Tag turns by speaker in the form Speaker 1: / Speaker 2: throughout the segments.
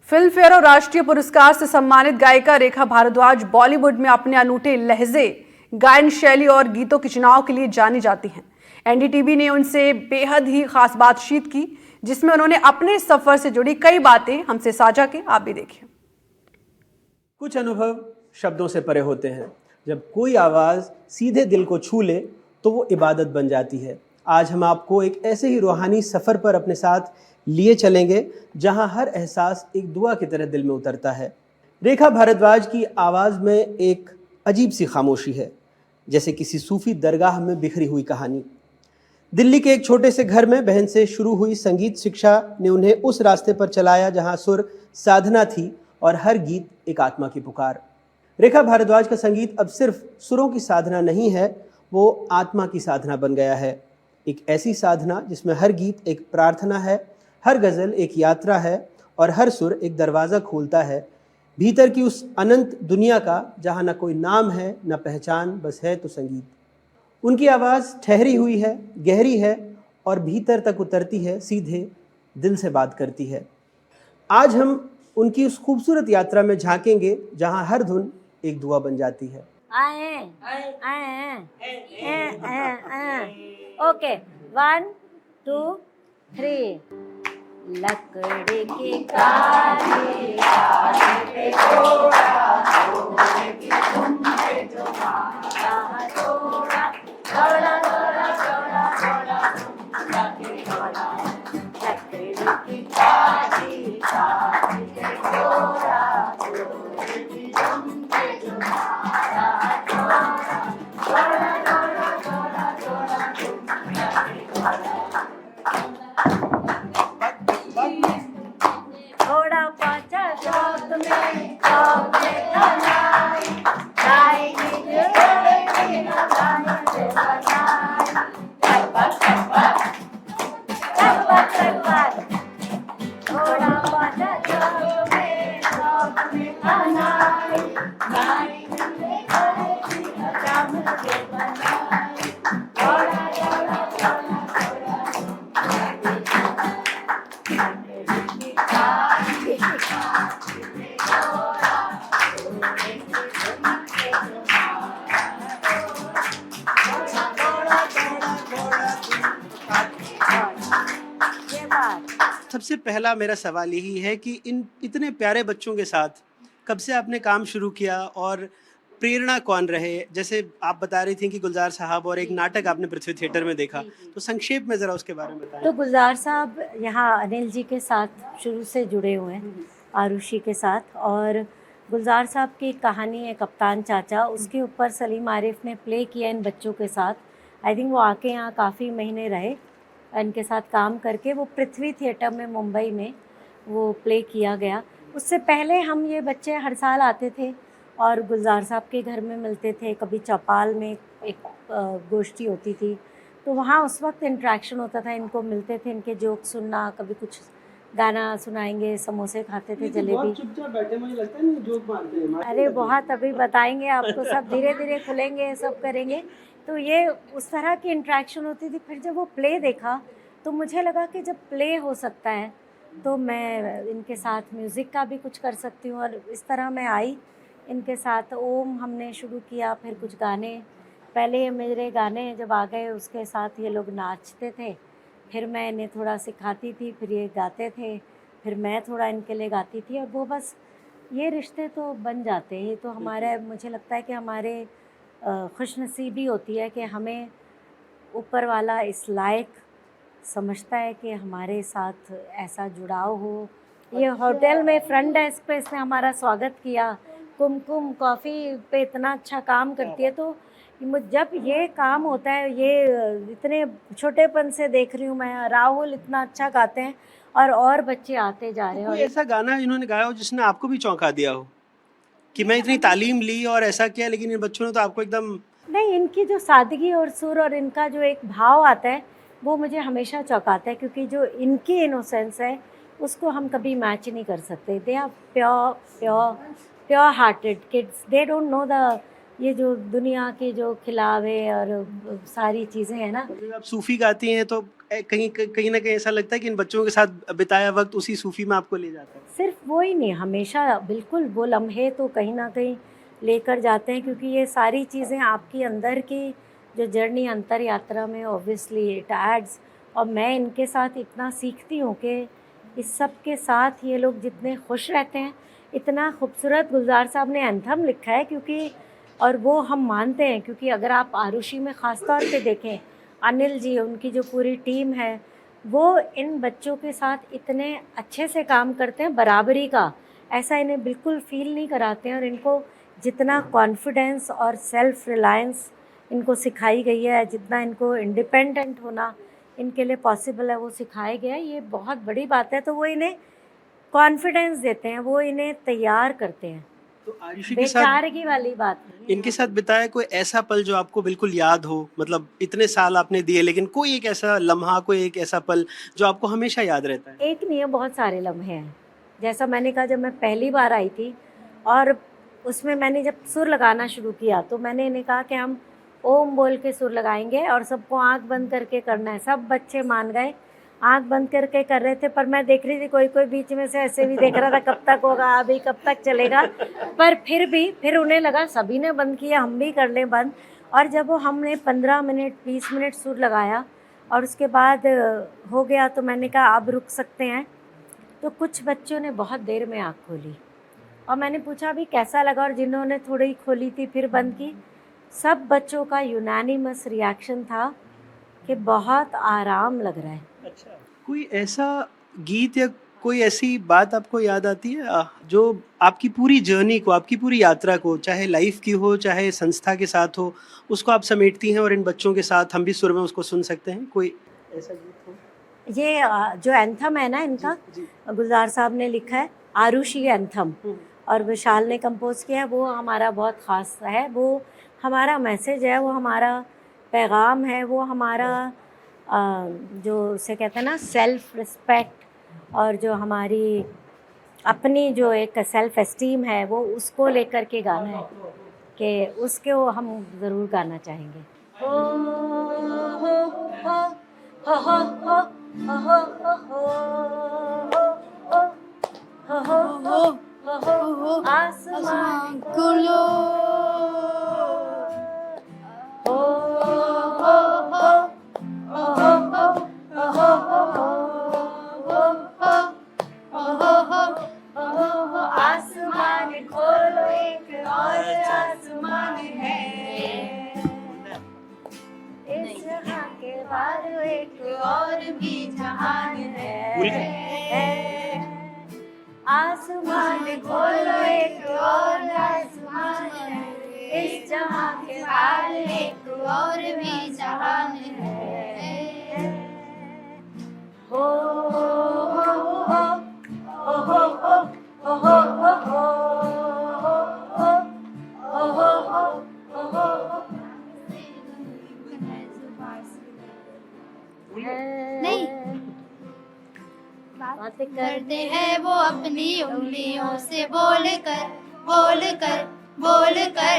Speaker 1: Film fair और राष्ट्रीय पुरस्कार से सम्मानित गायिका रेखा भारद्वाज बॉलीवुड में अपने अनूठे लहजे, गायन शैली और गीतों के चुनाव के लिए जानी जाती हैं। एनडीटीवी ने उनसे बेहद ही खास बातचीत की, जिसमें उन्होंने अपने सफर से जुड़ी कई बातें हमसे साझा की। आप भी देखिए।
Speaker 2: कुछ अनुभव शब्दों से परे होते हैं। जब कोई आवाज़ सीधे दिल को छू ले तो वो इबादत बन जाती है। आज हम आपको एक ऐसे ही रूहानी सफ़र पर अपने साथ लिए चलेंगे जहां हर एहसास एक दुआ की तरह दिल में उतरता है। रेखा भारद्वाज की आवाज़ में एक अजीब सी खामोशी है, जैसे किसी सूफी दरगाह में बिखरी हुई कहानी। दिल्ली के एक छोटे से घर में बहन से शुरू हुई संगीत शिक्षा ने उन्हें उस रास्ते पर चलाया जहां सुर साधना थी और हर गीत एक आत्मा की पुकार। रेखा भारद्वाज का संगीत अब सिर्फ सुरों की साधना नहीं है, वो आत्मा की साधना बन गया है। एक ऐसी साधना जिसमें हर गीत एक प्रार्थना है, हर गज़ल एक यात्रा है और हर सुर एक दरवाज़ा खोलता है भीतर की उस अनंत दुनिया का, जहाँ न कोई नाम है न पहचान, बस है तो संगीत। उनकी आवाज़ ठहरी हुई है, गहरी है और भीतर तक उतरती है, सीधे दिल से बात करती है। आज हम उनकी उस खूबसूरत यात्रा में झांकेंगे जहाँ हर धुन एक दुआ बन जाती है।
Speaker 3: ओके, 1 2 3। लकड़ी की काली पे घोड़ा, घोड़े की दुम पे जो मारा घोड़ा, घोड़ा घोड़ा घोड़ा घोड़ा लकड़ी घोड़ा, लकड़ी की काली पे घोड़ा, घोड़े की दुम पे जो मारा घोड़ा, घोड़ा घोड़ा घोड़ा घोड़ा लकड़ी घोड़ा। घोड़ा पाचा चौक में चौक बनाई, गाय की जोड़ी बिना गाय से बनाई, टपक टपक टपक टपक। घोड़ा पाचा चौक में बनाई, गाय की जोड़ी बिना काम से बनाई, घोड़ा घोड़ा घोड़ा घोड़ा।
Speaker 2: सबसे पहला मेरा सवाल यही है कि इन इतने प्यारे बच्चों के साथ कब से आपने काम शुरू किया और प्रेरणा कौन रहे? जैसे आप बता रही थी कि गुलजार साहब और एक नाटक आपने पृथ्वी थिएटर में देखा, तो संक्षेप में ज़रा उसके बारे में बताएं।
Speaker 3: तो गुलजार साहब यहाँ अनिल जी के साथ शुरू से जुड़े हुए हैं, आरुषि के साथ। और गुलजार साहब की एक कहानी है कप्तान चाचा, उसके ऊपर सलीम आरिफ ने प्ले किया इन बच्चों के साथ। आई थिंक वो आके यहाँ काफ़ी महीने रहे, इनके साथ काम करके वो पृथ्वी थिएटर में मुंबई में वो प्ले किया गया। उससे पहले हम ये बच्चे हर साल आते थे और गुलजार साहब के घर में मिलते थे। कभी चौपाल में एक गोष्ठी होती थी, तो वहाँ उस वक्त इंटरेक्शन होता था, इनको मिलते थे, इनके जोक सुनना, कभी कुछ गाना सुनाएंगे, समोसे खाते थे, जलेबी।
Speaker 2: चुपचाप बैठे, मुझे लगता है जोक मारते हैं।
Speaker 3: अरे बहुत, अभी बताएंगे आपको, सब धीरे धीरे खुलेंगे, सब करेंगे। तो ये उस तरह की इंटरेक्शन होती थी। फिर जब वो प्ले देखा तो मुझे लगा कि जब प्ले हो सकता है तो मैं इनके साथ म्यूज़िक का भी कुछ कर सकती हूँ। और इस तरह मैं आई इनके साथ। ओम हमने शुरू किया, फिर कुछ गाने, पहले मेरे गाने जब आ गए उसके साथ ये लोग नाचते थे, फिर मैं इन्हें थोड़ा सिखाती थी, फिर ये गाते थे, फिर मैं थोड़ा इनके लिए गाती थी, और वो बस ये रिश्ते तो बन जाते हैं। तो हमारे, मुझे लगता है कि हमारे खुशनसीबी होती है कि हमें ऊपर वाला इस लायक समझता है कि हमारे साथ ऐसा जुड़ाव हो। ये होटल में फ्रंट डेस्क पे इसने हमारा स्वागत किया, कुमकुम कॉफ़ी पे इतना अच्छा काम करती है। तो जब ये काम होता है, ये इतने छोटेपन से देख रही हूँ मैं, राहुल इतना अच्छा गाते हैं और बच्चे आते जा रहे हैं।
Speaker 2: कोई ऐसा गाना इन्होंने गाया हो जिसने आपको भी चौंका दिया हो कि मैं इतनी तालीम ली और ऐसा किया, लेकिन इन बच्चों ने तो आपको एकदम?
Speaker 3: नहीं, इनकी जो सादगी और सुर और इनका जो एक भाव आता है वो मुझे हमेशा चौंकाता है, क्योंकि जो इनकी इनोसेंस है उसको हम कभी मैच नहीं कर सकते। They are pure hearted kids. They don't know the ये जो दुनिया के जो खिलावे और सारी चीज़ें हैं ना।
Speaker 2: आप सूफ़ी गाती हैं तो कहीं कहीं ना कहीं ऐसा लगता है कि इन बच्चों के साथ बिताया वक्त उसी सूफी में आपको ले जाता है?
Speaker 3: सिर्फ वो ही नहीं, हमेशा बिल्कुल वो लम्हे तो कहीं ना कहीं लेकर जाते हैं, क्योंकि ये सारी चीज़ें आपकी अंदर की जो जर्नी अंतर यात्रा में ऑब्वियसली इट एड्स। और मैं इनके साथ इतना सीखती हूँ कि इस सब के साथ ये लोग जितने खुश रहते हैं, इतना खूबसूरत गुलजार साहब ने एंथम लिखा है, क्योंकि और वो हम मानते हैं, क्योंकि अगर आप आरुषि में ख़ास तौर पे देखें, अनिल जी उनकी जो पूरी टीम है वो इन बच्चों के साथ इतने अच्छे से काम करते हैं, बराबरी का ऐसा इन्हें बिल्कुल फील नहीं कराते हैं। और इनको जितना कॉन्फिडेंस और सेल्फ रिलायंस इनको सिखाई गई है, जितना इनको इंडिपेंडेंट होना इनके लिए पॉसिबल है वो सिखाया गया है, ये बहुत बड़ी बात है। तो वो इन्हें कॉन्फिडेंस देते हैं, वो इन्हें तैयार करते हैं,
Speaker 2: तो आरुषि के साथ
Speaker 3: बेचारगी वाली बात नहीं है।
Speaker 2: इनके साथ बिताया कोई ऐसा पल जो आपको बिल्कुल याद हो, मतलब इतने साल आपने दिए लेकिन कोई एक ऐसा लम्हा, कोई एक ऐसा पल जो आपको हमेशा याद रहता है?
Speaker 3: एक नहीं है, बहुत सारे लम्हे हैं। जैसा मैंने कहा, जब मैं पहली बार आई थी और उसमें मैंने जब सुर लगाना शुरू किया तो मैंने इन्हें कहा कि हम ओम बोल के सुर लगाएंगे और सबको आंख बंद करके करना है। सब बच्चे मान गए, आंख बंद करके कर रहे थे। पर मैं देख रही थी कोई कोई बीच में से ऐसे भी देख रहा था कब तक होगा, अभी कब तक चलेगा। पर फिर उन्हें लगा सभी ने बंद किया, हम भी कर लें बंद। और जब वो हमने 15 मिनट 20 मिनट सुर लगाया और उसके बाद हो गया तो मैंने कहा अब रुक सकते हैं। तो कुछ बच्चों ने बहुत देर में आँख खोली और मैंने पूछा अभी कैसा लगा, और जिन्होंने थोड़ी खोली थी फिर बंद की, सब बच्चों का यूनानिमस रिएक्शन था कि बहुत आराम लग रहा है।
Speaker 2: अच्छा, कोई ऐसा गीत या कोई ऐसी बात आपको याद आती है जो आपकी पूरी जर्नी को, आपकी पूरी यात्रा को, चाहे लाइफ की हो चाहे संस्था के साथ हो, उसको आप समेटती हैं और इन बच्चों के साथ हम भी सुर में उसको सुन सकते हैं? कोई ऐसा गीत हो?
Speaker 3: ये जो एंथम है ना इनका,
Speaker 2: जी।
Speaker 3: गुलजार साहब ने लिखा है, आरुषि एंथम, और विशाल ने कंपोज किया है। वो हमारा बहुत ख़ास है, वो हमारा मैसेज है, वो हमारा पैगाम है, वो हमारा जो उसे कहते हैं ना सेल्फ रिस्पेक्ट, और जो हमारी अपनी जो एक सेल्फ एस्टीम है वो उसको लेकर के गाना है कि उसके वो हम ज़रूर गाना चाहेंगे। हो हो हो हो हो हो हो हो हो हो हो आसमान खुलो, हो हो हो आसमान खोलो, एक और आसमान है, इस जहां के बाद एक और भी जहान है। आसमान खोलो, एक और आसमान है, इस जहां के बाद एक और भी जहान है। हो हो हो हो हो हो हो हो हो हो।
Speaker 4: नहीं, बात करते हैं वो अपनी उंगलियों से बोल कर बोल कर बोल कर।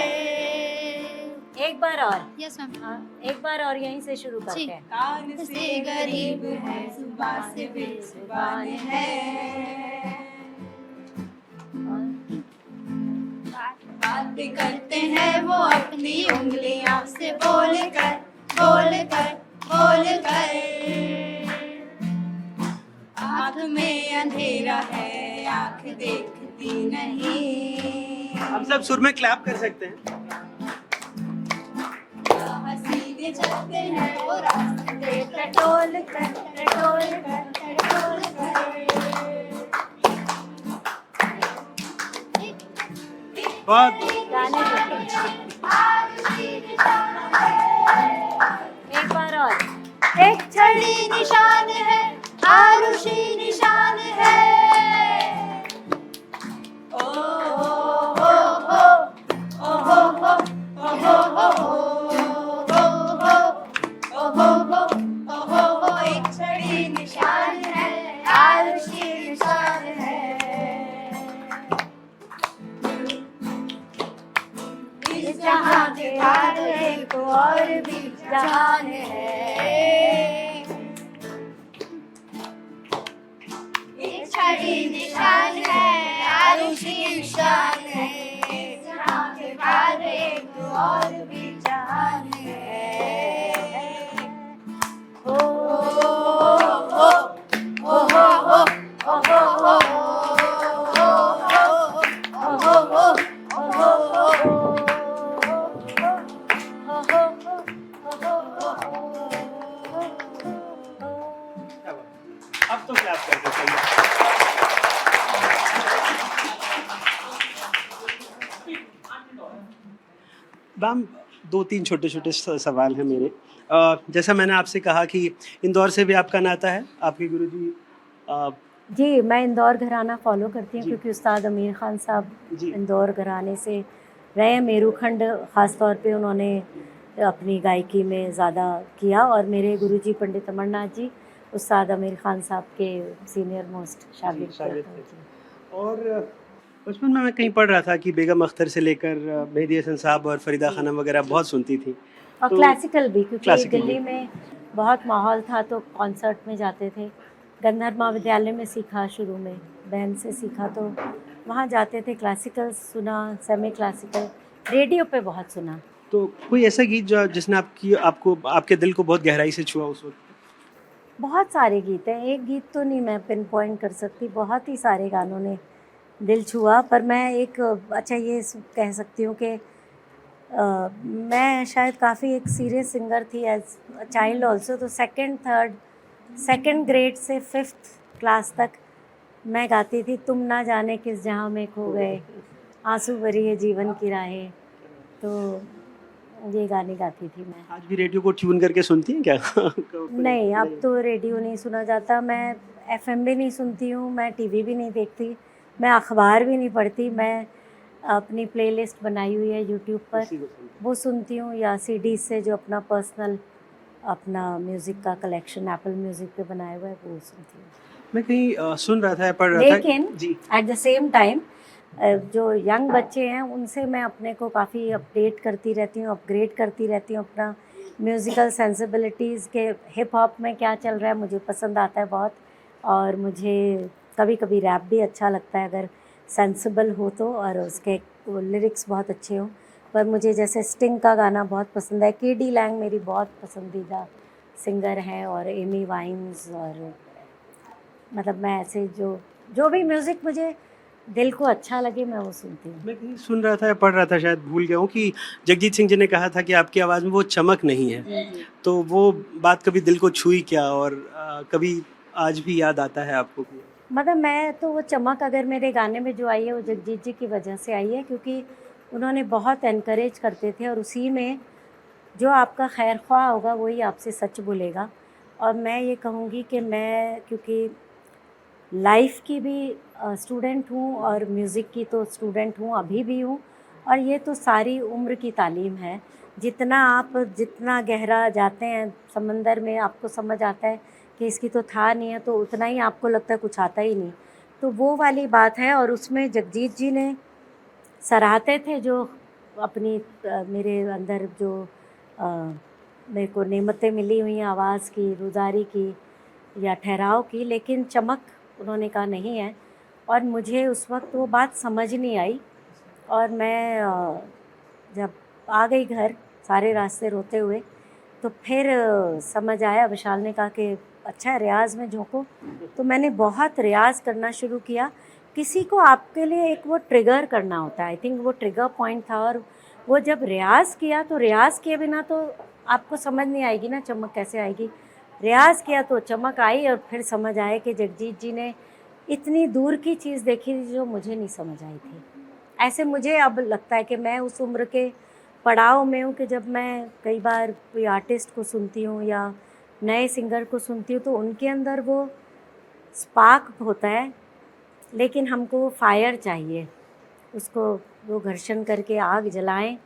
Speaker 3: एक बार और,
Speaker 4: यस मैम।
Speaker 3: एक बार और यहीं से शुरू करते हैं।
Speaker 4: कान से गरीब है, जुबान से बेजुबान है, बात करते हैं वो अपनी उंगलियों से बोल कर बोल कर बोल कर। आँख में अंधेरा है, आँख देखती नहीं।
Speaker 2: हम सब सुर में क्लैप कर सकते हैं।
Speaker 4: सीधे चलते हैं वो रास्ते टटोल कर टटोल कर टटोल कर।
Speaker 2: बहुत
Speaker 3: गाने एक बार और।
Speaker 4: एक छड़ी निशान है, आरुषि निशान है। ओ हो हो ओ हो हो ओ हो हो ओ हो हो। एक छड़ी निशान है, आरुषि निशान है। इस जहां के बाद एक और भी जहान है। शान है, आरुष की शान है, जहाँ के पार एक और भी जान है। ओ ओ ओ ओ ओ
Speaker 2: अब तो क्लैप करके चाहिए। मैम, 2-3 छोटे-छोटे सवाल हैं मेरे। जैसा मैंने आपसे कहा कि इंदौर से भी आपका नाता है, आपके गुरुजी
Speaker 3: जी, मैं इंदौर घराना फॉलो करती हूँ
Speaker 2: जी।
Speaker 3: क्योंकि उस्ताद अमीर ख़ान साहब
Speaker 2: जी।
Speaker 3: इंदौर घराने से रहे हैं। मेरुखंड ख़ास तौर पे उन्होंने अपनी गायकी में ज़्यादा किया और मेरे गुरुजी पंडित अमरनाथ जी उस्ताद अमीर ख़ान साहब के सीनियर मोस्ट शागिर्द
Speaker 2: शागिर्द
Speaker 3: थे।
Speaker 2: थे। और बचपन में मैं कहीं पढ़ रहा था कि बेगम अख्तर से लेकर मेहदी हसन साहब और फरीदा
Speaker 3: जी।
Speaker 2: खानम वगैरह बहुत सुनती थी।
Speaker 3: और
Speaker 2: तो
Speaker 3: क्लासिकल भी, क्योंकि
Speaker 2: क्लासिकल
Speaker 3: दिल्ली
Speaker 2: भी।
Speaker 3: में बहुत माहौल था तो कॉन्सर्ट में जाते थे। गंधर्व महाविद्यालय में सीखा शुरू में, बहन से सीखा तो वहाँ जाते थे। क्लासिकल सुना, सेमी क्लासिकल, रेडियो पे बहुत सुना।
Speaker 2: तो कोई ऐसा गीत जो जिसने आपको आपके दिल को बहुत गहराई से छुआ उस वक़्त?
Speaker 3: बहुत सारे गीत हैं, एक गीत तो नहीं मैं पिन पॉइंट कर सकती, बहुत ही सारे गानों ने दिल छुआ। पर मैं एक अच्छा ये कह सकती हूँ कि मैं शायद काफ़ी एक सीरियस सिंगर थी एज चाइल्ड ऑल्सो। तो सेकंड ग्रेड से 5th क्लास तक मैं गाती थी, तुम ना जाने किस जहाँ में खो गए, आंसू भरी है जीवन की राहें। तो ये गाने गाती थी मैं।
Speaker 2: आज भी रेडियो को ट्यून करके सुनती हैं क्या?
Speaker 3: नहीं, अब तो रेडियो नहीं सुना जाता, मैं एफएम भी नहीं सुनती हूँ, मैं टीवी भी नहीं देखती, मैं अखबार भी नहीं पढ़ती। मैं अपनी प्लेलिस्ट बनाई हुई है यूट्यूब पर,
Speaker 2: उसी को सुनती हैं।
Speaker 3: वो सुनती हूँ, या सीडीज़ से जो अपना पर्सनल अपना म्यूज़िक का कलेक्शन एप्पल म्यूज़िक पे बनाया हुआ है वो सुनती हूँ।
Speaker 2: मैं कहीं सुन रहा था, पढ़ रहा था।
Speaker 3: लेकिन
Speaker 2: जी।
Speaker 3: एट द सेम टाइम जो यंग बच्चे हैं उनसे मैं अपने को काफ़ी अपडेट करती रहती हूँ, अपग्रेड करती रहती हूँ अपना म्यूज़िकल सेंसिबिलिटीज़ के। हिप हॉप में क्या चल रहा है मुझे पसंद आता है बहुत, और मुझे कभी कभी रैप भी अच्छा लगता है अगर सेंसिबल हो तो, और उसके लिरिक्स बहुत अच्छे हों। पर मुझे जैसे स्टिंग का गाना बहुत पसंद है, केडी लैंग मेरी बहुत पसंदीदा सिंगर हैं, और एमी वाइन्स, और मतलब मैं ऐसे जो भी म्यूज़िक मुझे दिल को अच्छा लगे मैं वो सुनती हूँ।
Speaker 2: मैं कहीं सुन रहा था या पढ़ रहा था, शायद भूल गया हूँ, कि जगजीत सिंह जी ने कहा था कि आपकी आवाज़ में वो चमक नहीं है।
Speaker 3: जी जी।
Speaker 2: तो वो बात कभी दिल को छुई क्या, और कभी आज भी याद आता है आपको कि
Speaker 3: मतलब मैं तो वो चमक अगर मेरे गाने में जो आई है वो जगजीत जी की वजह से आई है, क्योंकि उन्होंने बहुत एनकरेज करते थे, और उसी में जो आपका खैर ख्वाह होगा वही आपसे सच बोलेगा। और मैं ये कहूँगी कि मैं क्योंकि लाइफ की भी स्टूडेंट हूँ और म्यूज़िक की तो स्टूडेंट हूँ, अभी भी हूँ, और ये तो सारी उम्र की तालीम है। जितना गहरा जाते हैं समंदर में आपको समझ आता है कि इसकी तो था नहीं है, तो उतना ही आपको लगता है कुछ आता ही नहीं। तो वो वाली बात है, और उसमें जगजीत जी ने सराहते थे जो अपनी मेरे अंदर जो अ, मेरे को नेमतें मिली हुई हैं आवाज़ की, रुदारी की या ठहराव की, लेकिन चमक उन्होंने कहा नहीं है। और मुझे उस वक्त वो बात समझ नहीं आई, और मैं जब आ गई घर सारे रास्ते रोते हुए, तो फिर समझ आया। विशाल ने कहा कि अच्छा रियाज़ में झोंको, तो मैंने बहुत रियाज़ करना शुरू किया। किसी को आपके लिए एक वो ट्रिगर करना होता है, आई थिंक वो ट्रिगर पॉइंट था, और वो जब रियाज़ किया तो रियाज़ किए बिना तो आपको समझ नहीं आएगी ना चमक कैसे आएगी। रियाज़ किया तो चमक आई, और फिर समझ आए कि जगजीत जी ने इतनी दूर की चीज़ देखी थी जो मुझे नहीं समझ आई थी। ऐसे मुझे अब लगता है कि मैं उस उम्र के पड़ाव में हूँ कि जब मैं कई बार कोई आर्टिस्ट को सुनती हूँ या नए सिंगर को सुनती हूँ तो उनके अंदर वो स्पार्क होता है, लेकिन हमको वो फायर चाहिए, उसको वो घर्षण करके आग जलाएं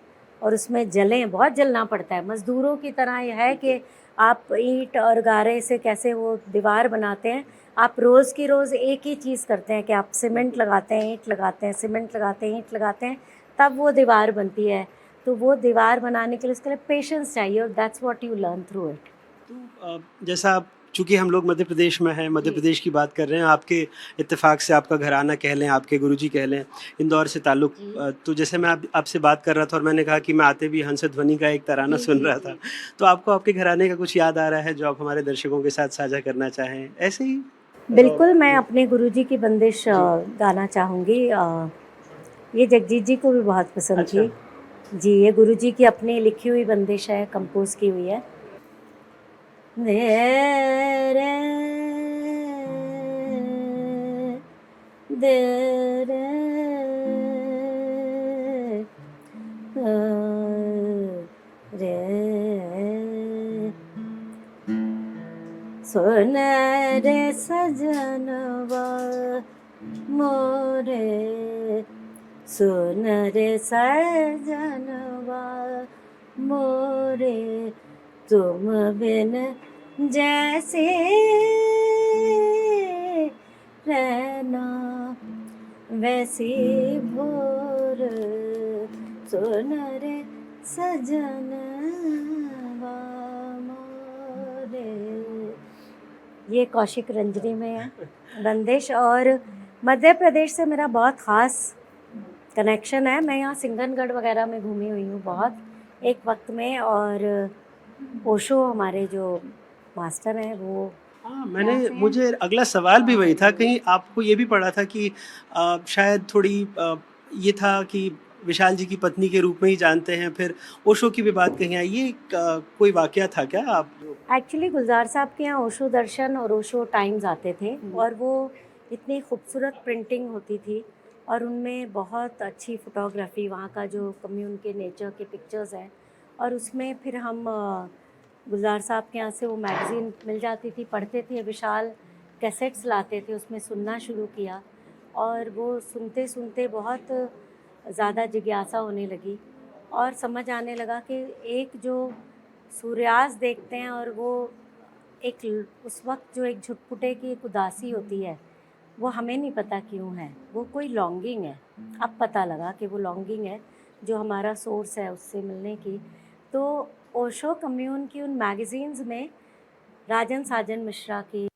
Speaker 3: और उसमें जलें। बहुत जलना पड़ता है, मज़दूरों की तरह यह है कि आप ईंट और गारे से कैसे वो दीवार बनाते हैं, आप रोज़ की रोज़ एक ही चीज़ करते हैं कि आप सीमेंट लगाते हैं, ईंट लगाते हैं, सीमेंट लगाते हैं, ईंट लगाते हैं, तब वो दीवार बनती है। तो वो दीवार बनाने के लिए उसके लिए पेशेंस चाहिए, और that's what you learn through it.
Speaker 2: तो जैसा आप चूँकि हम लोग मध्य प्रदेश में हैं, मध्य प्रदेश की बात कर रहे हैं, आपके इत्तेफाक से आपका घराना कह लें, आपके गुरुजी कह लें, इंदौर से ताल्लुक़, तो जैसे मैं आपसे बात कर रहा था और मैंने कहा कि मैं आते भी हंसध्वनि का एक तराना सुन रहा था, तो आपको आपके घराने का कुछ याद आ रहा है जो आप हमारे दर्शकों के साथ साझा करना चाहें? ऐसे ही
Speaker 3: बिल्कुल, मैं अपने गुरुजी की बंदिश गाना चाहूँगी। ये जगजीत जी को भी बहुत पसंद
Speaker 2: अच्छा।
Speaker 3: थी। जी, ये गुरुजी की अपनी लिखी हुई बंदिश है, कंपोज़ की हुई है। दे रे दे रे रे सुन रे सजनवा मोरे, सुन रे सजनवा मोरे, तुम बिन जैसे रहना वैसी भोर, सुन रे सजनवा मोरे। ये कौशिक रंजनी में है बंदिश। और मध्य प्रदेश से मेरा बहुत ख़ास कनेक्शन है। मैं यहाँ सिंगनगढ़ वगैरह में घूमी हुई हूँ बहुत एक वक्त में। और ओशो हमारे जो मास्टर हैं वो
Speaker 2: हाँ, मुझे अगला सवाल भी वही था, कहीं आपको ये भी पढ़ा था कि शायद थोड़ी ये था कि विशाल जी की पत्नी के रूप में ही जानते हैं, फिर ओशो की भी बात कहीं आई, ये कोई वाकया था क्या आप?
Speaker 3: एक्चुअली गुलजार साहब के यहाँ ओशो दर्शन और ओशो टाइम्स आते थे और वो इतनी खूबसूरत प्रिंटिंग होती थी और उनमें बहुत अच्छी फ़ोटोग्राफी, वहाँ का जो कम्यून के नेचर के पिक्चर्स हैं। और उसमें फिर हम गुलजार साहब के यहाँ से वो मैगज़ीन मिल जाती थी, पढ़ते थे। विशाल कैसेट्स लाते थे, उसमें सुनना शुरू किया और वो सुनते सुनते बहुत ज़्यादा जिज्ञासा होने लगी और समझ आने लगा कि एक जो सूर्यास्त देखते हैं और वो एक उस वक्त जो एक झुटपुटे की एक उदासी होती है, वो हमें नहीं पता क्यों है, वो कोई लॉन्गिंग है। अब पता लगा कि वो लॉन्गिंग है जो हमारा सोर्स है उससे मिलने की। तो ओशो कम्यून की उन मैगज़ीन्स में राजन साजन मिश्रा की